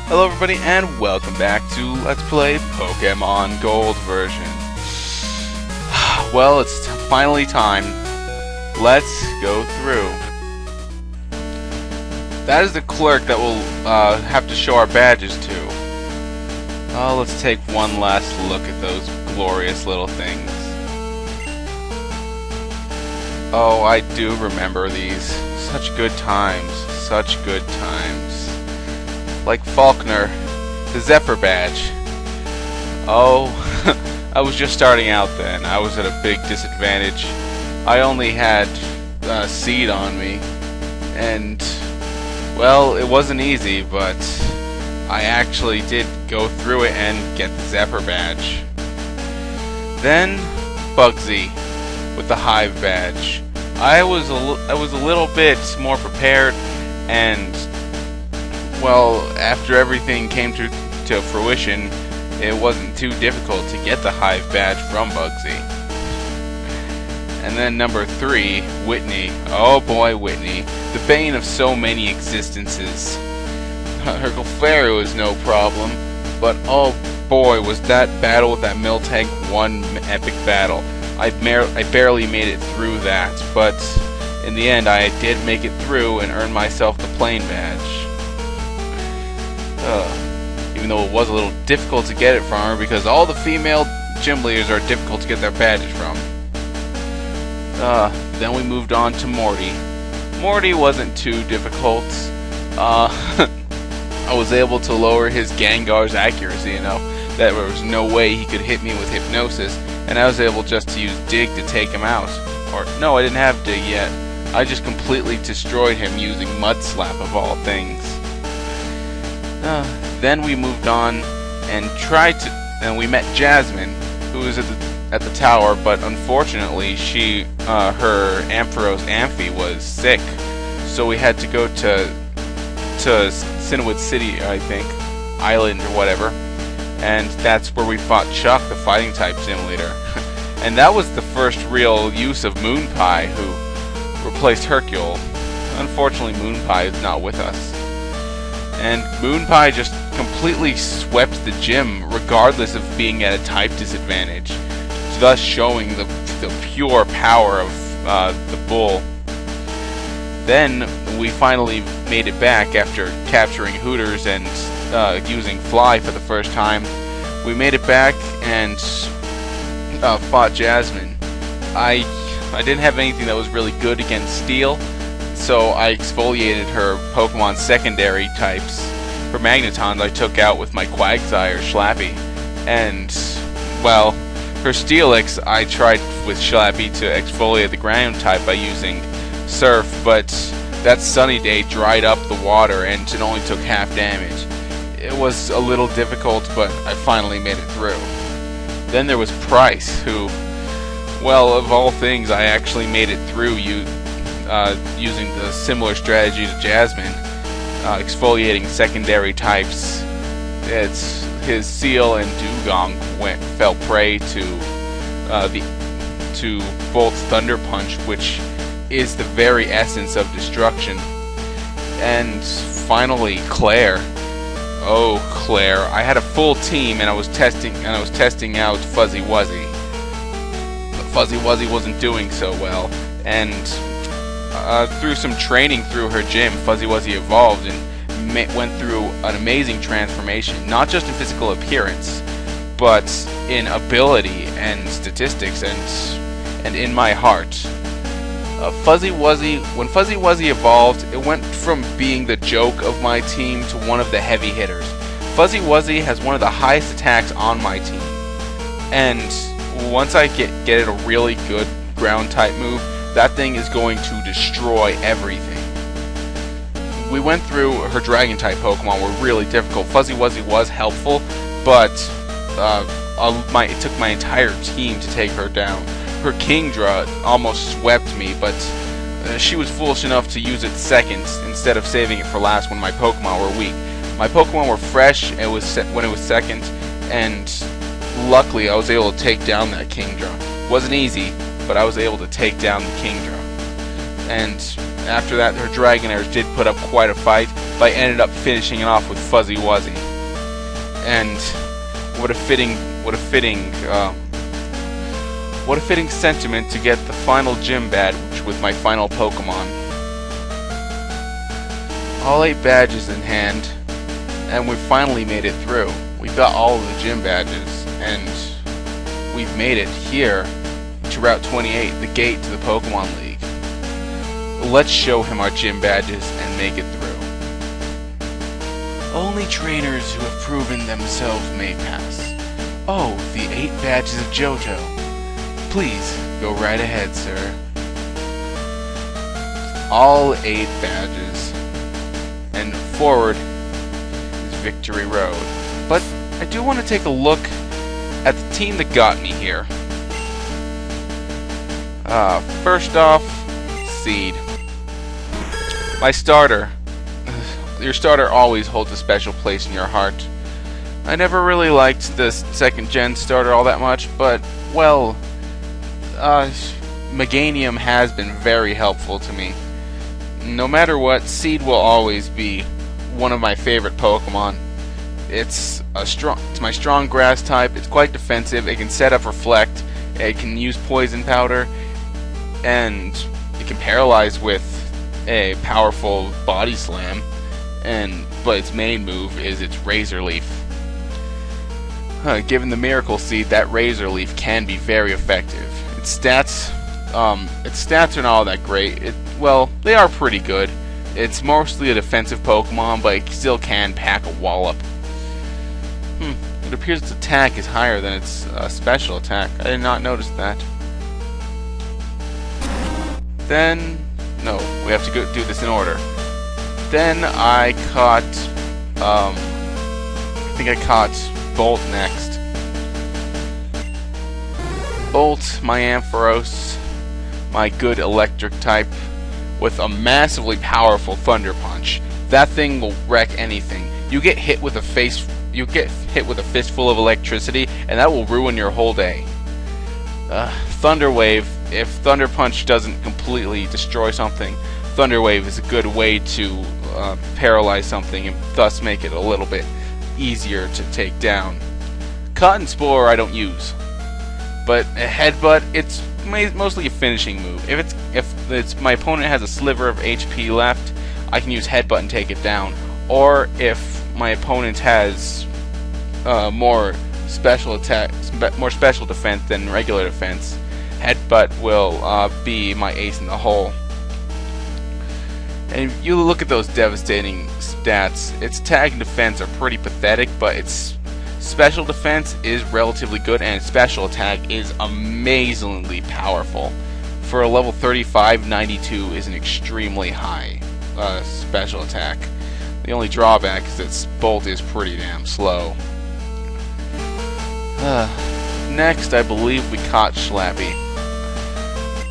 Hello everybody and welcome back to Let's Play Pokemon Gold version. Well, it's finally time. Let's go through. That is the clerk that we'll have to show our badges to. Let's take one last look at those glorious little things. Oh, I do remember these. Such good times. Such good times. Like Faulkner, the Zephyr badge. Oh, I was just starting out then. I was at a big disadvantage. I only had seed on me. And, well, it wasn't easy, but I actually did go through it and get the Zephyr badge. Then, Bugsy with the Hive badge. I was a little bit more prepared, and well, after everything came to fruition, it wasn't too difficult to get the Hive badge from Bugsy. And then number 3, Whitney. Oh boy, Whitney, the bane of so many existences. Her Clefairy was no problem, but oh boy, was that battle with that Miltank one epic battle. I barely made it through that, but in the end I did make it through and earn myself the plain badge. Even though it was a little difficult to get it from her because all the female gym leaders are difficult to get their badges from. Then we moved on to Morty. Morty wasn't too difficult. I was able to lower his Gengar's accuracy, that there was no way he could hit me with Hypnosis, and I was able just to use Dig to take him out. Or, no, I didn't have Dig yet. I just completely destroyed him using Mud Slap of all things. Then we moved on and we met Jasmine, who was at the tower, but unfortunately her Ampharos Amphi was sick, so we had to go to Cinewood City, I think, Island or whatever, and that's where we fought Chuck, the fighting type gym leader. And that was the first real use of Moonpie, who replaced Hercule. Unfortunately, Moonpie is not with us. And Moonpie just completely swept the gym, regardless of being at a type disadvantage, thus showing the pure power of the bull. Then we finally made it back after capturing Hooters and using Fly for the first time. We made it back and fought Jasmine. I didn't have anything that was really good against Steel, so I exfoliated her Pokemon secondary types. Her Magnetons I took out with my Quagsire Schlappy, and, well, her Steelix I tried with Schlappy to exfoliate the ground type by using Surf, but that sunny day dried up the water and it only took half damage. It was a little difficult, but I finally made it through. Then there was Price, who, well, of all things, I actually made it through using the similar strategy to Jasmine, exfoliating secondary types. His Seal and Dugong fell prey to Bolt's Thunder Punch, which is the very essence of destruction. And finally, Claire. Oh, Claire! I had a full team, and I was testing out Fuzzy Wuzzy. But Fuzzy Wuzzy wasn't doing so well, and through some training through her gym, Fuzzy Wuzzy evolved and went through an amazing transformation, not just in physical appearance, but in ability and statistics and in my heart. When Fuzzy Wuzzy evolved, it went from being the joke of my team to one of the heavy hitters. Fuzzy Wuzzy has one of the highest attacks on my team, and once I get it a really good ground type move, that thing is going to destroy everything. We went through her Dragon type Pokemon were really difficult. Fuzzy Wuzzy was helpful, but it took my entire team to take her down. Her Kingdra almost swept me, but she was foolish enough to use it second instead of saving it for last when my Pokemon were weak. My Pokemon were fresh when it was second, and luckily I was able to take down that Kingdra. Wasn't easy, but I was able to take down the Kingdra. And after that, her Dragonairs did put up quite a fight, but I ended up finishing it off with Fuzzy Wuzzy. And what a fitting sentiment to get the final gym badge with my final Pokemon. All 8 badges in hand, and we finally made it through. We got all of the gym badges, and we've made it here to Route 28, the gate to the Pokemon League. Let's show him our gym badges and make it through. Only trainers who have proven themselves may pass. Oh, the 8 badges of Johto. Please, go right ahead, sir. All 8 badges. And forward is Victory Road. But I do want to take a look at the team that got me here. First off, Seed. My starter. Your starter always holds a special place in your heart. I never really liked the 2nd gen starter all that much, but, well, Meganium has been very helpful to me. No matter what, Seed will always be one of my favorite Pokemon. It's my strong grass type, it's quite defensive, it can set up Reflect, it can use Poison Powder, and it can paralyze with a powerful Body Slam, but its main move is its Razor Leaf. Given the Miracle Seed, that Razor Leaf can be very effective. Its stats are not all that great. Well, they are pretty good. It's mostly a defensive Pokemon, but it still can pack a wallop. It appears its attack is higher than its special attack. I did not notice that. Then, no, we have to go do this in order. Then I caught, I think I caught Bolt next. Bolt, my Ampharos, my good electric type, with a massively powerful Thunder Punch. That thing will wreck anything. You get hit with a fistful of electricity, and that will ruin your whole day. Thunder Wave, if Thunder Punch doesn't completely destroy something, Thunder Wave is a good way to paralyze something and thus make it a little bit easier to take down. Cotton Spore I don't use, but a Headbutt, it's mostly a finishing move. If my opponent has a sliver of HP left, I can use Headbutt and take it down. Or if my opponent has more special defense than regular defense, Headbutt will be my ace in the hole. And if you look at those devastating stats, its attack and defense are pretty pathetic, but its special defense is relatively good, and its special attack is amazingly powerful. For a level 35, 92 is an extremely high special attack. The only drawback is that its Bolt is pretty damn slow. Next, I believe we caught Schlappy.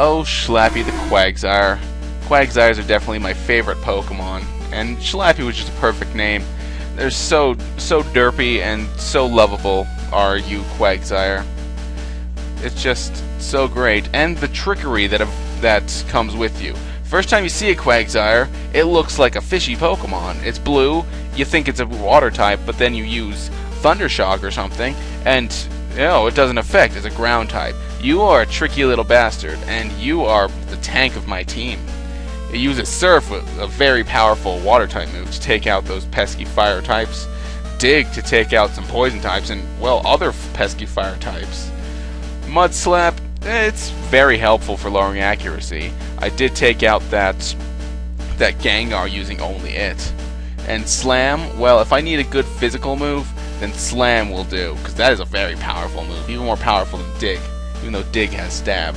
Oh, Schlappy the Quagsire. Quagsires are definitely my favorite Pokemon, and Schlappy was just a perfect name. They're so derpy and so lovable are you, Quagsire. It's just so great, and the trickery that comes with you. First time you see a Quagsire, it looks like a fishy Pokemon. It's blue, you think it's a water type, but then you use Thunder Shock or something, and it doesn't affect. It's a ground type. You are a tricky little bastard, and you are the tank of my team. It uses Surf, a very powerful water type move, to take out those pesky fire types. Dig to take out some poison types and, well, other pesky fire types. Mud Slap, it's very helpful for lowering accuracy. I did take out that Gengar using only it. And Slam, well, if I need a good physical move, then Slam will do, because that is a very powerful move, even more powerful than Dig, even though Dig has Stab.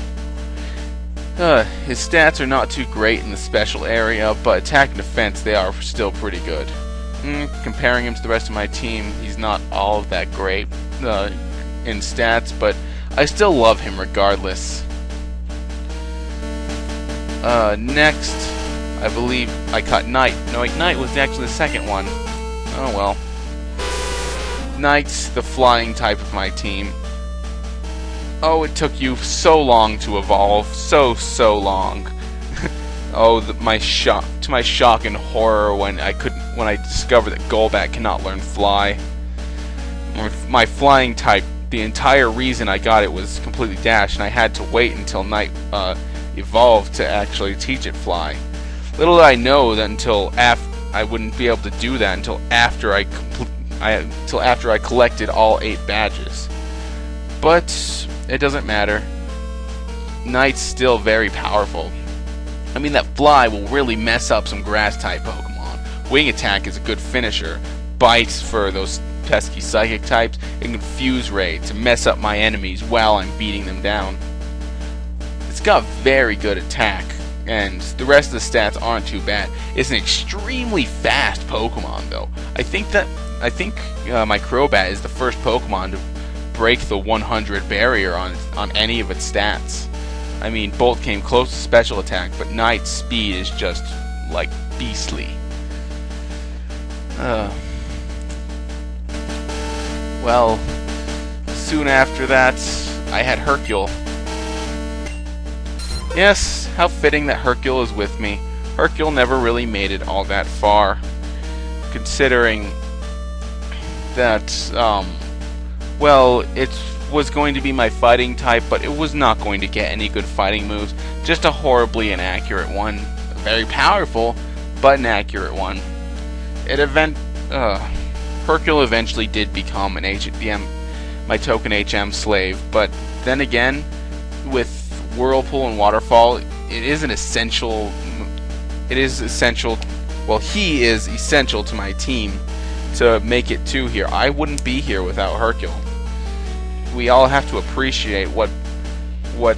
His stats are not too great in the special area, but attack and defense, they are still pretty good. Comparing him to the rest of my team, he's not all that great in stats, but I still love him regardless. Next, I believe I caught Knight. No, Knight was actually the second one. Oh well. Knight's the flying type of my team. Oh, it took you so long to evolve. So long. Oh, to my shock and horror when I discovered that Golbat cannot learn Fly. My flying type, the entire reason I got it was completely Dash, and I had to wait until Night evolved to actually teach it Fly. Little did I know that I wouldn't be able to do that until after I collected all 8 badges. But it doesn't matter. Night's still very powerful. I mean, that Fly will really mess up some Grass-type Pokemon. Wing Attack is a good finisher. Bites for those pesky Psychic types, and Confuse Ray to mess up my enemies while I'm beating them down. It's got very good attack, and the rest of the stats aren't too bad. It's an extremely fast Pokemon, though. I think my Crobat is the first Pokemon to break the 100 barrier on any of its stats. I mean, both came close to special attack, but Knight's speed is just, like, beastly. Well, soon after that, I had Hercule. Yes, how fitting that Hercule is with me. Hercule never really made it all that far, considering that, well, it was going to be my fighting type, but it was not going to get any good fighting moves. Just a horribly inaccurate one. Very powerful, but inaccurate one. Hercule eventually did become my token HM slave, but then again, with Whirlpool and Waterfall, it is essential. Well, he is essential to my team to make it to here. I wouldn't be here without Hercule. We all have to appreciate what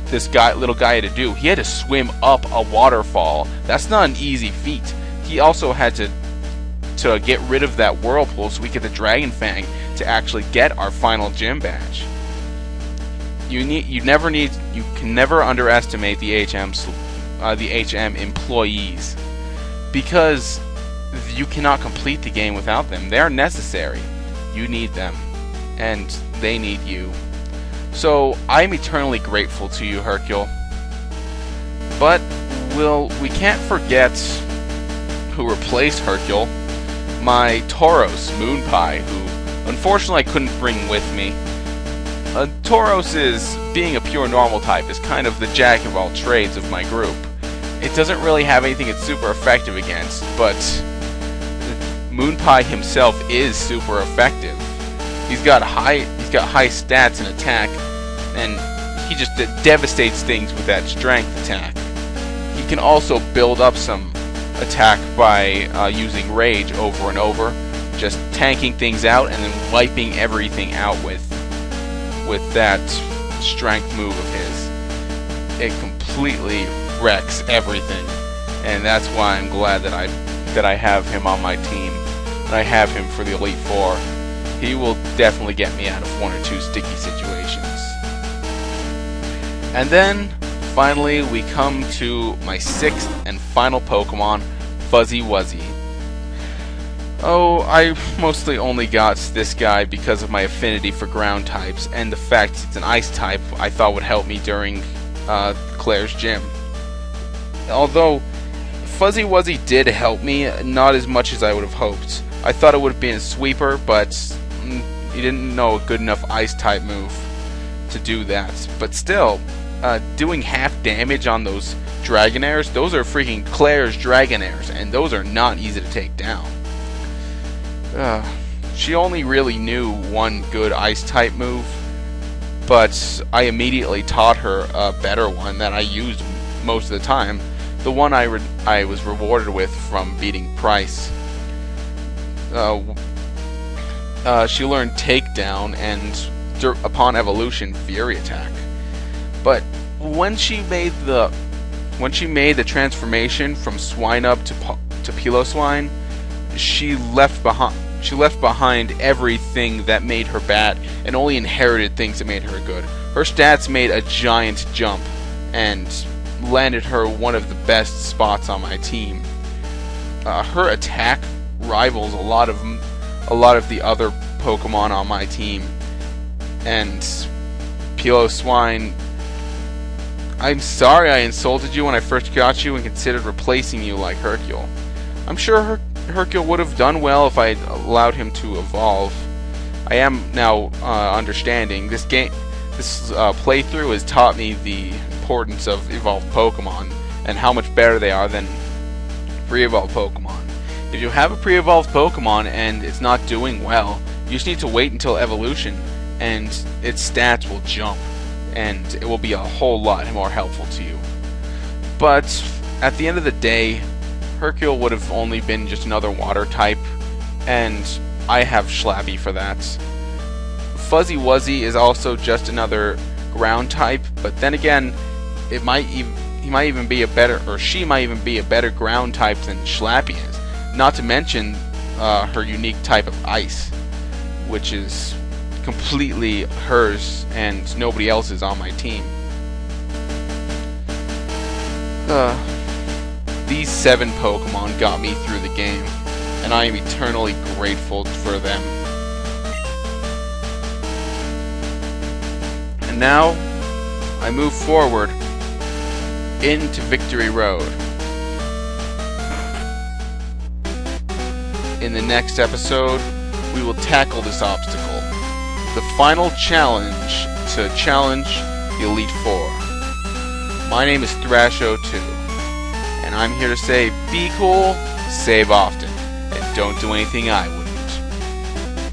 this little guy had to do. He had to swim up a waterfall. That's not an easy feat. He also had to get rid of that Whirlpool so we get the Dragon Fang to actually get our final gym badge. You can never underestimate the HM employees, because you cannot complete the game without them. They are necessary. You need them, and they need you. So I'm eternally grateful to you, Hercule. But we can't forget who replaced Hercule. My Tauros, Moonpie, who unfortunately I couldn't bring with me. Tauros being a pure normal type, is kind of the jack of all trades of my group. It doesn't really have anything it's super effective against, but Moonpie himself is super effective. He's got high stats and attack, and he just devastates things with that strength attack. He can also build up some attack by using Rage over and over, just tanking things out and then wiping everything out with that strength move of his. It completely wrecks everything, and that's why I'm glad that I have him on my team, and I have him for the Elite Four. He will definitely get me out of 1 or 2 sticky situations. And then, finally, we come to my 6th and final Pokemon, Fuzzy Wuzzy. Oh, I mostly only got this guy because of my affinity for ground types, and the fact it's an ice type I thought would help me during Claire's gym. Although, Fuzzy Wuzzy did help me, not as much as I would have hoped. I thought it would have been a sweeper, but he didn't know a good enough ice type move to do that. But still, doing half damage on those Dragonairs, those are freaking Claire's Dragonairs, and those are not easy to take down. She only really knew one good ice type move, but I immediately taught her a better one that I used most of the time. The one I was rewarded with from beating Price. She learned Takedown and, upon evolution, Fury Attack. But when she made the transformation from Swinub to Piloswine, she left behind everything that made her bad and only inherited things that made her good. Her stats made a giant jump and landed her one of the best spots on my team. Her attack rivals a lot of the other Pokemon on my team, and Piloswine I'm sorry I insulted you when I first got you and considered replacing you like Hercule. I'm sure Hercule would have done well if I allowed him to evolve. I am now understanding. This playthrough has taught me the importance of evolved Pokemon and how much better they are than pre-evolved Pokemon. If you have a pre-evolved Pokemon and it's not doing well, you just need to wait until evolution and its stats will jump and it will be a whole lot more helpful to you. But at the end of the day, Hercule would have only been just another water type, and I have Schlappy for that. Fuzzy Wuzzy is also just another ground type, but then again, he might even be a better, or she might even be a better ground type than Schlappy is. Not to mention her unique type of ice, which is completely hers and nobody else's on my team. These 7 Pokemon got me through the game, and I am eternally grateful for them. And now, I move forward into Victory Road. In the next episode, we will tackle this obstacle. The final challenge to challenge the Elite Four. My name is Thrasho2. And I'm here to say, be cool, save often, and don't do anything I would.